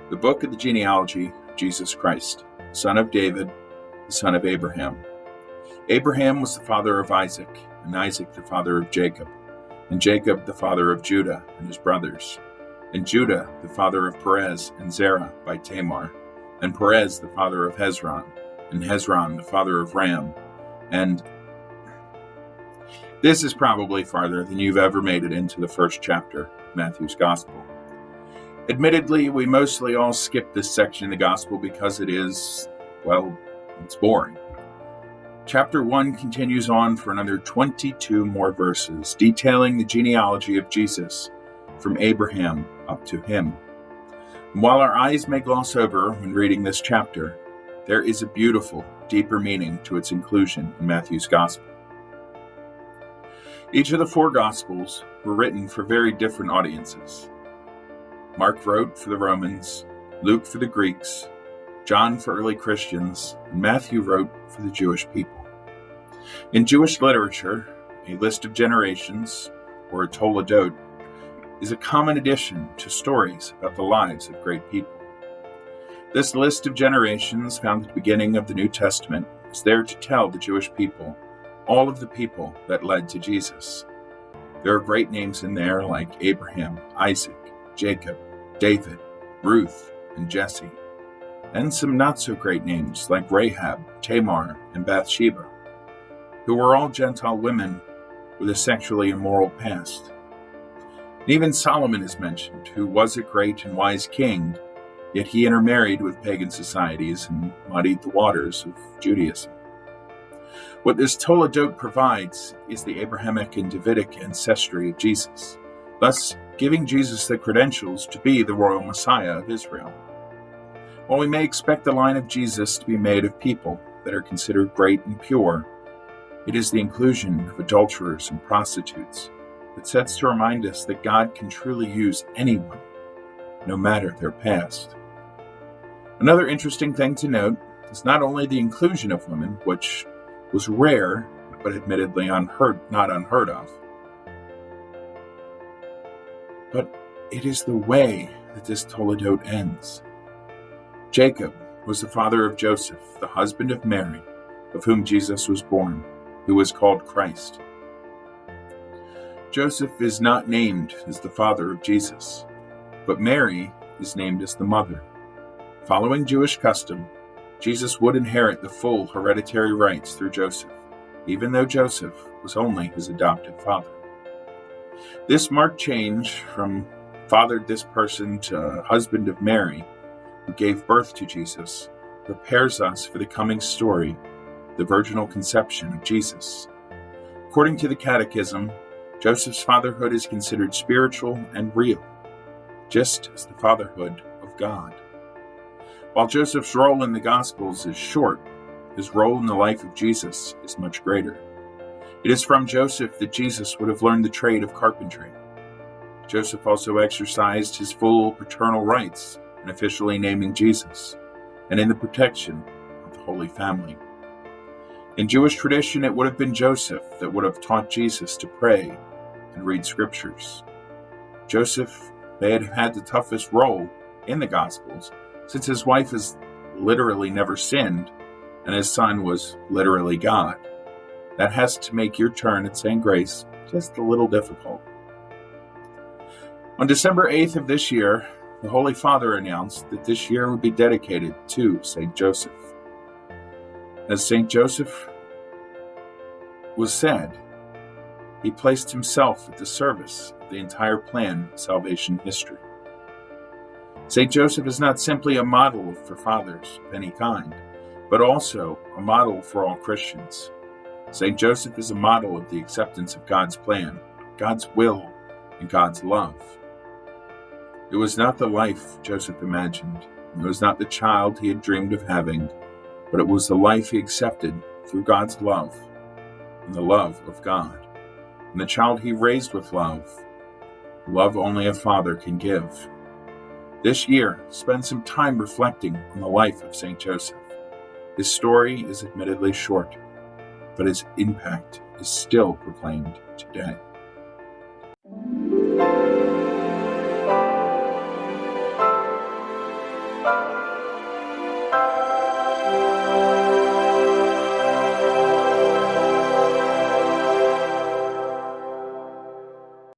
The book of the genealogy of Jesus Christ, son of David, the son of Abraham. Abraham was the father of Isaac, and Isaac the father of Jacob, and Jacob the father of Judah and his brothers, and Judah the father of Perez and Zerah by Tamar, and Perez the father of Hezron, and Hezron the father of Ram, and this is probably farther than you've ever made it into the first chapter of Matthew's Gospel. Admittedly, we mostly all skip this section of the Gospel because it's boring. Chapter 1 continues on for another 22 more verses, detailing the genealogy of Jesus from Abraham up to him. And while our eyes may gloss over when reading this chapter, there is a beautiful, deeper meaning to its inclusion in Matthew's Gospel. Each of the four Gospels were written for very different audiences. Mark wrote for the Romans, Luke for the Greeks, John for early Christians, and Matthew wrote for the Jewish people. In Jewish literature, a list of generations, or a Toledot, is a common addition to stories about the lives of great people. This list of generations, found at the beginning of the New Testament, is there to tell the Jewish people all of the people that led to Jesus. There are great names in there like Abraham, Isaac, Jacob, David, Ruth, and Jesse, and some not-so-great names like Rahab, Tamar, and Bathsheba, who were all Gentile women with a sexually immoral past. And even Solomon is mentioned, who was a great and wise king, yet he intermarried with pagan societies and muddied the waters of Judaism. What this Toledot provides is the Abrahamic and Davidic ancestry of Jesus, thus giving Jesus the credentials to be the royal Messiah of Israel. While we may expect the line of Jesus to be made of people that are considered great and pure, it is the inclusion of adulterers and prostitutes that sets to remind us that God can truly use anyone, no matter their past. Another interesting thing to note is not only the inclusion of women, which was rare, but admittedly not unheard of, but it is the way that this Toledot ends. Jacob was the father of Joseph, the husband of Mary, of whom Jesus was born, who was called Christ. Joseph is not named as the father of Jesus, but Mary is named as the mother. Following Jewish custom, Jesus would inherit the full hereditary rights through Joseph, even though Joseph was only his adoptive father. This marked change from fathered this person to husband of Mary, who gave birth to Jesus, prepares us for the coming story, the virginal conception of Jesus. According to the Catechism, Joseph's fatherhood is considered spiritual and real, just as the fatherhood of God. While Joseph's role in the Gospels is short, his role in the life of Jesus is much greater. It is from Joseph that Jesus would have learned the trade of carpentry. Joseph also exercised his full paternal rights in officially naming Jesus, and in the protection of the Holy Family. In Jewish tradition, it would have been Joseph that would have taught Jesus to pray and read scriptures. Joseph may have had the toughest role in the Gospels, since his wife has literally never sinned, and his son was literally God. That has to make your turn at saying grace just a little difficult. On December 8th of this year, the Holy Father announced that this year would be dedicated to St. Joseph. As St. Joseph was said, he placed himself at the service of the entire plan of salvation history. St. Joseph is not simply a model for fathers of any kind, but also a model for all Christians. St. Joseph is a model of the acceptance of God's plan, God's will, and God's love. It was not the life Joseph imagined. It was not the child he had dreamed of having, but it was the life he accepted through God's love and the love of God. And the child he raised with love only a father can give. This year, spend some time reflecting on the life of St. Joseph. His story is admittedly short, but his impact is still proclaimed today.